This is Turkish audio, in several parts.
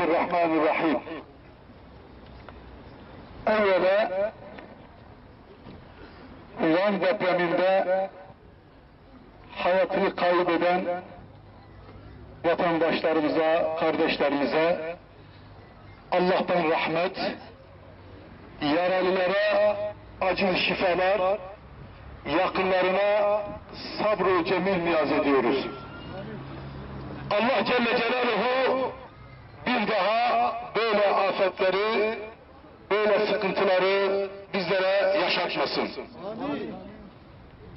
Bismillahirrahmanirrahim. Evvela Van depreminde hayatını kaybeden vatandaşlarımıza, kardeşlerimize Allah'tan rahmet, yaralılara acil şifalar, yakınlarına sabr-ı cemil niyaz ediyoruz. Allah Celle Celaluhu bir daha böyle afetleri, böyle sıkıntıları bizlere yaşatmasın.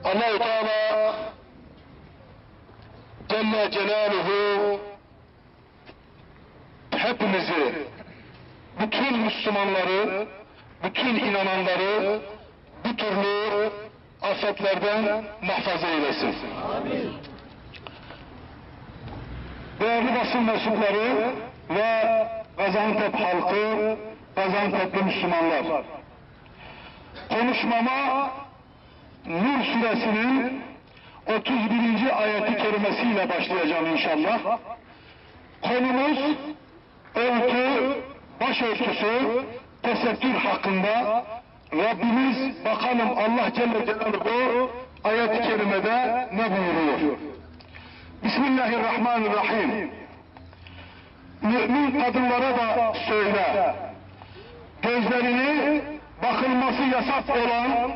Allah-u Teala Celle Celaluhu hepimizi, bütün Müslümanları, bütün inananları bu türlü afetlerden muhafaza eylesin. Amin. Değerli basın mensupları ve Gaziantep halkı, Gaziantep'li Müslümanlar, konuşmama Nur suresinin 31. ayeti kerimesiyle başlayacağım inşallah. Konumuz örtü, başörtüsü, tesettür hakkında. Rabbimiz bakalım Allah Celle Celaluhu ayet-i kerimede ne buyuruyor? Bismillahirrahmanirrahim. Mümin kadınlara da söyle, gözlerini bakılması yasak olan,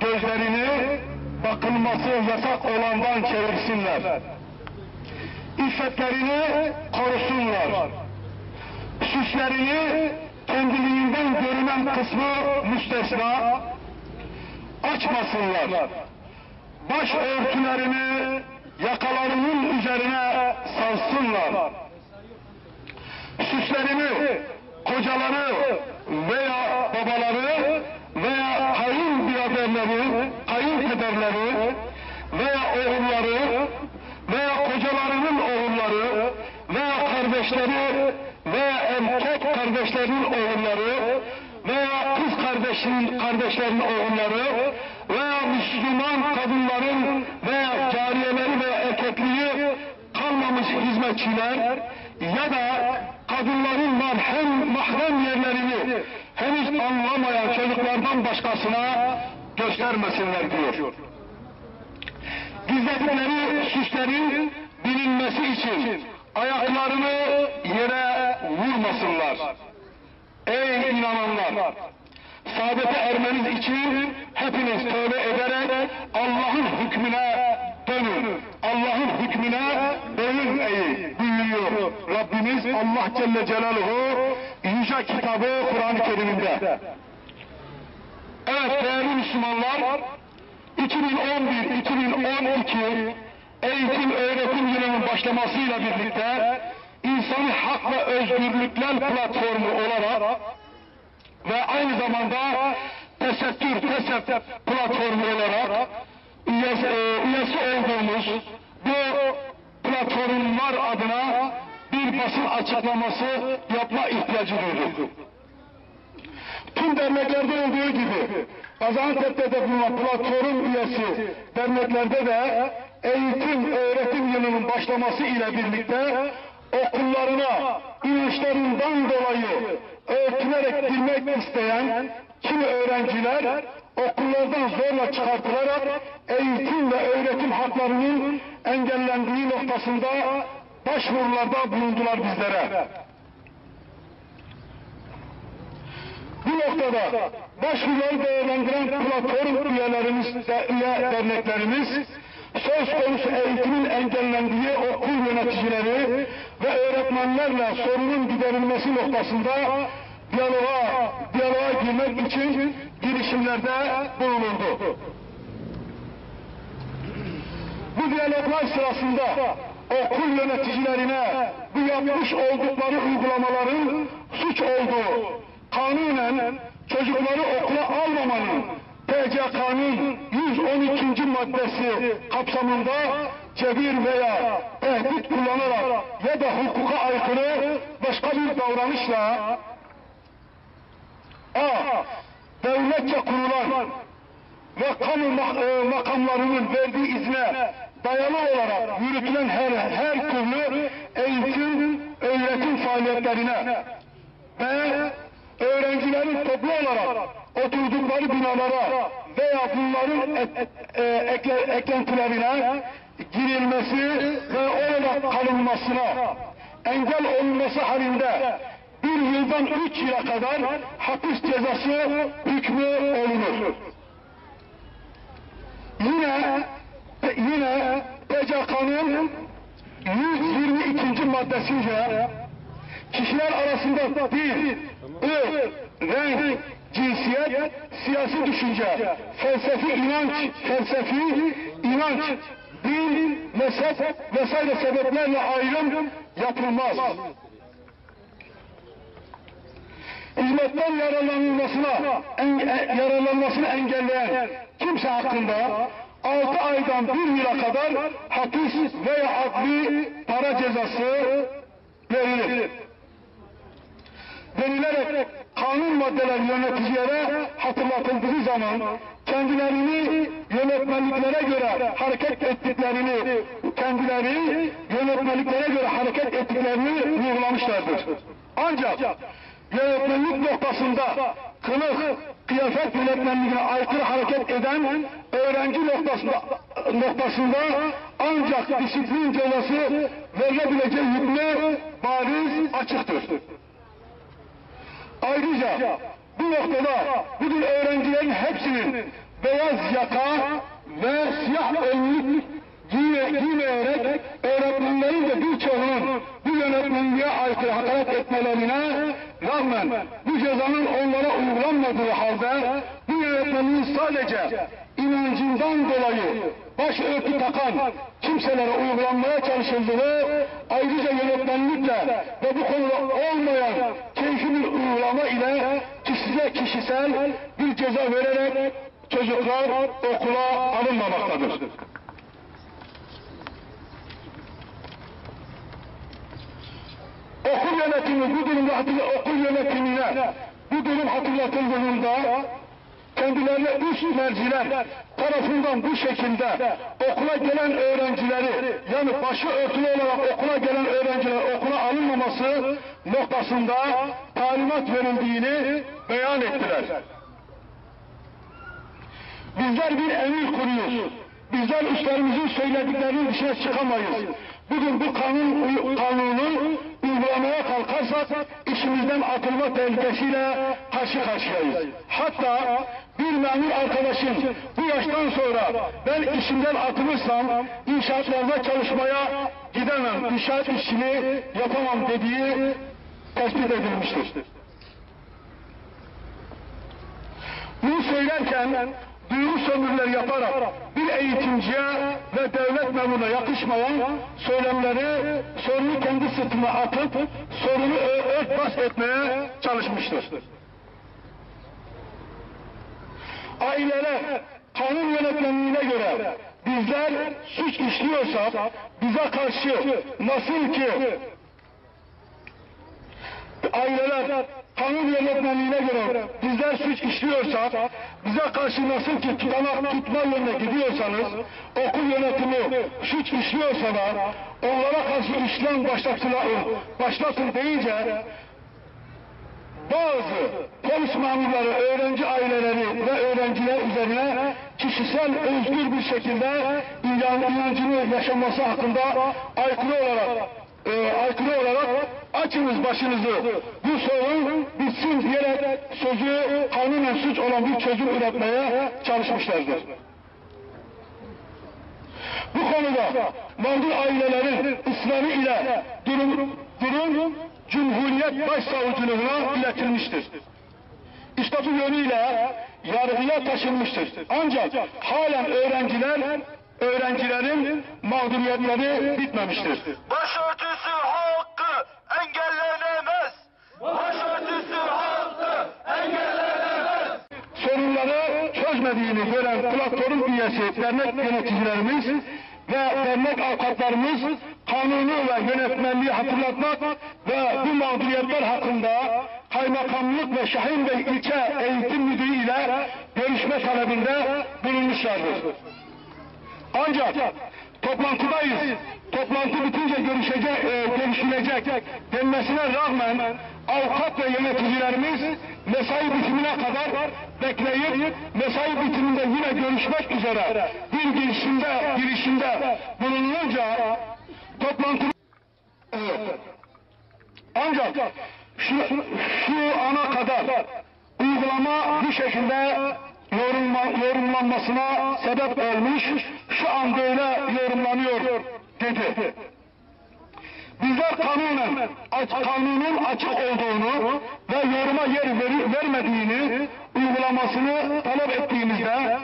gözlerini bakılması yasak olandan çevirsinler. İffetlerini korusunlar. Süslerini kendiliğinden görünen kısmı müstesna açmasınlar. Baş örtülerini yakalarının üzerine sarsınlar. Süslerini kocaları veya babaları veya kayınbiraderleri, kayınpederleri veya oğulları veya kocalarının oğulları veya kardeşleri veya erkek kardeşlerinin oğulları veya kız kardeşlerinin oğulları veya Müslüman kadınların veya cariyeleri veya erkekliği kalmamış hizmetçiler ya da kadınların mahrem yerlerini henüz anlamayan çocuklardan başkasına göstermesinler diyor. Gizledikleri süslerin bilinmesi için ayaklarını yere vurmasınlar. Ey inananlar! Saadete ermeniz için hepiniz tövbe ederek Allah'ın hükmüne dönün. Allah'ın hükmüne boyun eğin buyuruyor Rabbimiz Allah Celle Celaluhu yüce kitabı Kur'an-ı Kerim'inde. Evet değerli Müslümanlar, 2011-2012 eğitim öğretim yılının başlamasıyla birlikte İnsani Hak ve Özgürlükler Platformu olarak ve aynı zamanda Tesettür Platformu olarak üyesi olduğumuz bu platformlar adına bir basın açıklaması yapma ihtiyacı duyduk. Tüm derneklerde olduğu gibi Gaziantep'te de bulunan platform üyesi derneklerde de eğitim öğretim yılının başlaması ile birlikte okullarına inançlarından dolayı örtünerek girmek isteyen kimi öğrenciler okullardan zorla çıkartılarak eğitim ve öğretim haklarının engellendiği noktasında başvurularda bulundular bizlere. Bu noktada başvuruları değerlendiren platform üye derneklerimiz söz konusu eğitimin engellendiği okul yöneticileri ve öğretmenlerle sorunun giderilmesi noktasında diyaloğa girmek için girişimlerde bulunuldu. Bu diyaloglar sırasında okul yöneticilerine bu yapmış oldukları uygulamaların suç olduğu, kanunen çocukları okula almamanın TCK'nın 112. maddesi kapsamında cebir veya tehdit kullanarak ya da hukuka aykırı başka bir davranışla devletçe kurulan ve kamu makamlarının verdiği izne dayalı olarak yürütülen her türlü eğitim öğretim faaliyetlerine ve öğrencilerin toplu olarak oturdukları binalara veya bunların eklentilerine girilmesi ve orada kalınmasına engel olunması halinde 1 yıldan 3 yıla kadar hapis cezası hükmü olunur. Yine PCK'nın 122. maddesiyle kişiler arasında din, ırk, renk, cinsiyet, siyasi düşünce, felsefi inanç, din, mezhep vesaire sebeplerle ayrım yapılmaz. Hizmetten yararlanmasını engelleyen kimse hakkında 6 aydan 1 yıla kadar hapis veya adli para cezası verilir. Denilerek kanun maddeleri yöneticilere hatırlatıldığı zaman kendilerini yönetmeliklere göre hareket ettiklerini uygulamışlardır. Ancak yönetmenlik noktasında kılık, kıyafet yönetmenliğine aykırı hareket eden öğrenci noktasında ancak disiplin cezası verilebileceği hükmü bariz açıktır. Ayrıca bu noktada bugün öğrencilerin hepsinin beyaz yaka ve siyah önlük giymeyerek öğretmenlerin de birçoğunun bu yönetmenliğe aykırı hakaret etmelerine rağmen bu cezanın onlara uygulanmadığı halde bu yönetmenliğin sadece inancından dolayı başörtü takan kimselere uygulanmaya çalışıldığı, ayrıca yönetmenlikle ve bu konuda olmayan keyfi bir uygulama ile kişisel bir ceza vererek çocuklar okula alınmamaktadır. Okul yönetimi bu durum hatırlatıldığında kendilerine üst merciler tarafından bu şekilde okula gelen öğrencileri, yani başı örtülü olarak okula gelen öğrenciler okula alınmaması noktasında talimat verildiğini beyan ettiler. Bizler bir emir kuruyoruz. Bizler üstlerimizin söylediklerinin dışına çıkamayız. Bugün bu kanunu uygulamaya kalkarsak işimizden atılma tehlikesiyle karşı karşıyayız. Hatta bir memur arkadaşım bu yaştan sonra ben işimden atılırsam inşaatlarda çalışmaya gidemem, inşaat işini yapamam dediği tespit edilmiştir. Bunu söylerken duygu sömürüleri yaparak bir eğitimciye ve devlet memuruna yakışmayan söylemleri sorunu kendi sırtına atıp sorunu örtbas etmeye çalışmıştır. Aileler kanun yönetmenliğine göre bizler suç işliyorsak bize karşı nasıl ki aileler kanun yönetmenliğine göre bizler suç işliyorsak, bize karşı nasıl ki tutanak tutma yönüne gidiyorsanız, okul yönetimi suç işliyorsa da onlara karşı işlem başlatın deyince bazı polis memurları, öğrenci aileleri ve öğrenciler üzerine kişisel özgür bir şekilde inancını yaşaması hakkında aykırı olarak açınız başınızı, bu sorun bitsin diyerek sözü kanunen suç olan bir çözüm üretmeye çalışmışlardır. Bu konuda mağdur ailelerin ısrarı ile durum Cumhuriyet Başsavcılığına iletilmiştir. İşte bu yönüyle yargıya taşınmıştır. Ancak halen öğrencilerin mağduriyetleri bitmemiştir. Başörtüsü hakkı engellenemez. Başörtüsü hakkı engellenemez. Sorunları çözmediğini gören platform üyesi dernek yöneticilerimiz ve dernek avukatlarımız kanunu ve yönetmenliği hatırlatmak ve bu mağduriyetler hakkında Kaymakamlık ve Şahinbey İlçe Eğitim Müdürü ile görüşme talebinde bulunmuşlardır. Ancak toplantıdayız. Toplantı bitince görüşülecek denmesine rağmen avukat ve yöneticilerimiz mesai bitimine kadar bekleyip mesai bitiminde yine görüşmek üzere bir girişimde bulununca toplantı ancak şu ana kadar uygulama bu şekilde yorumlanmasına sebep olmuş, şu an böyle yorumlanıyor dedi. Bizler kanunun açık olduğunu ve yoruma yer vermediğini uygulamasını talep ettiğimizde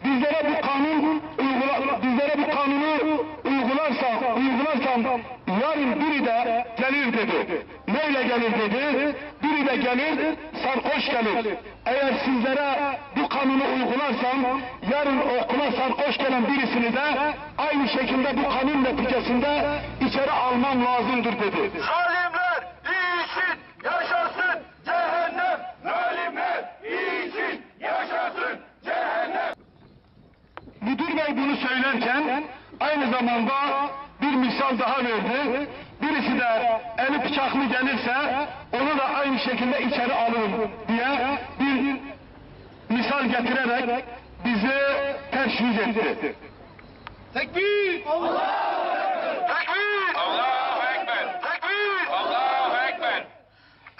bizlere bu kanunu uygularsam yarın biri de gelir dedi. Neyle gelir dedi? Biri de gelir, sarhoş gelir. Eğer sizlere bu kanunu uygularsam yarın okula sarhoş gelen birisini de aynı şekilde bu kanun neticesinde içeri almam lazımdır dedi. Zalimler iyi için yaşasın cehennem. Zalimler iyi için yaşasın cehennem. Müdür bey bunu söylerken aynı zamanda bir misal daha verdi. Birisi de eli bıçaklı gelirse onu da aynı şekilde içeri alın diye bir misal getirerek bizi teşvik etti. Tekbir! Allahu Ekber! Tekbir! Allahu Ekber! Tekbir! Allahu Ekber!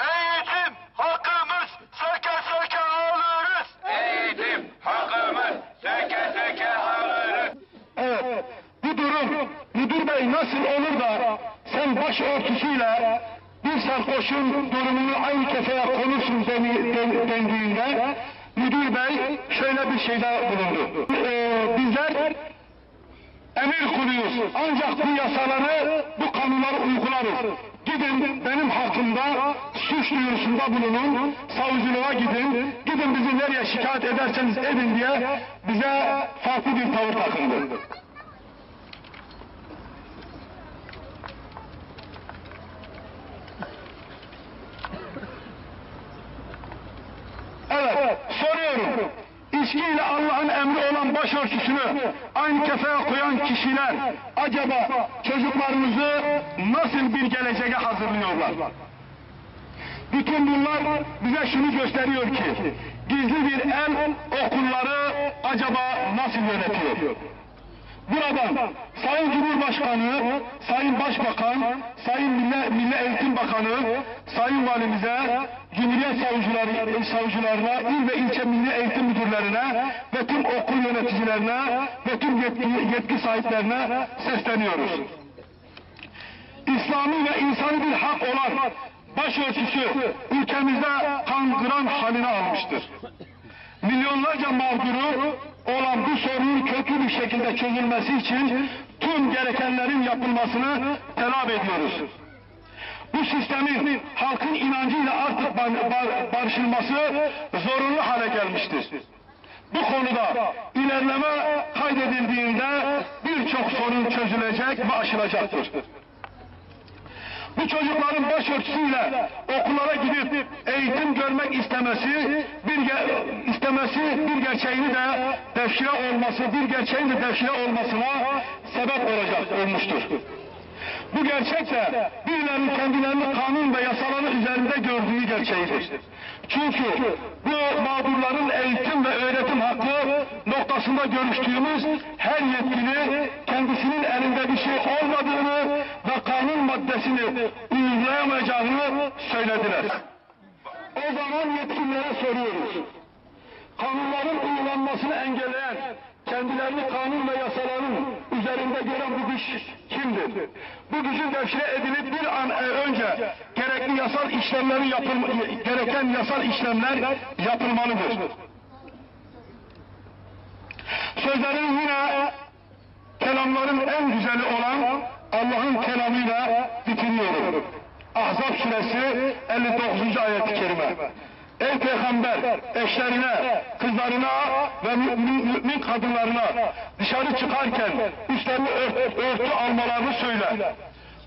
Eğitim hakkımız söke söke alırız. Eğitim hakkımız söke söke alırız. Evet, bu durum müdür bey nasıl olur da sen başörtüsüyle bir sarhoşun durumunu aynı kefeye konursun dendiğinde müdür bey şöyle bir şeyde bulundu. Bizler emir kuruyoruz. Ancak bu yasaları, bu kanunları uygularız. Gidin benim hakkımda suç duyurusunda bulunun, savcılığa gidin, gidin bizi nereye şikayet ederseniz edin diye bize farklı bir tavır takındı. Evet, soruyorum. İçkiyle Allah'ın emri olan başörtüsünü aynı kefeye koyan kişiler acaba çocuklarımızı nasıl bir geleceğe hazırlıyorlar? Bütün bunlar bize şunu gösteriyor ki gizli bir el okulları acaba nasıl yönetiyor? Buradan Sayın Cumhurbaşkanı, Sayın Başbakan, Sayın Milli Eğitim Bakanı, Sayın Valimize, Cumhuriyet savcılarına, il ve ilçe milli eğitim müdürlerine ve tüm okul yöneticilerine ve tüm yetki sahiplerine sesleniyoruz. İslami ve insani bir hak olan başörtüsü ülkemizde kangıran haline almıştır. Milyonlarca mağduru olan bu sorunun köklü bir şekilde çözülmesi için tüm gerekenlerin yapılmasını talep ediyoruz. Bu sistemin halkın inancıyla artık barışılması zorunlu hale gelmiştir. Bu konuda ilerleme kaydedildiğinde birçok sorun çözülecek ve aşılacaktır. Bu çocukların başörtüsüyle okullara gidip eğitim görmek istemesi bir gerçeğini de devşire olmasına sebep olmuştur. Bu gerçek de birilerinin kendilerini kanun ve yasaların üzerinde gördüğü gerçeğidir. Çünkü bu mağdurların eğitim ve öğretim hakkı noktasında görüştüğümüz her yetkili kendisinin elinde bir şey olmadığını ve kanun maddesini uygulayamayacağını söylediler. O zaman yetkililere soruyoruz. Kanunların uygulanmasını engelleyen, kendilerini kanun ve yasaların üzerinde gören bu güç kimdir? Bu gücün devşire edilip bir an önce gereken yasal işlemler yapılmalıdır. Sözlerin yine kelamların en güzeli olan Allah'ın kelamıyla bitiriyorum. Ahzab suresi 59. ayet-i kerime. Ey Peygamber, eşlerine, kızlarına ve mümin kadınlarına dışarı çıkarken üstlerini örtü almalarını söyle.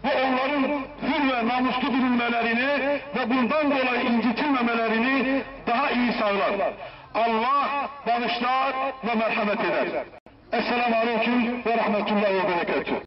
Bu onların hür ve namuslu bilinmelerini ve bundan dolayı incitilmemelerini daha iyi sağlar. Allah bağışlar ve merhamet eder. Esselamu Aleyküm ve Rahmetullahi ve Berekatuhu.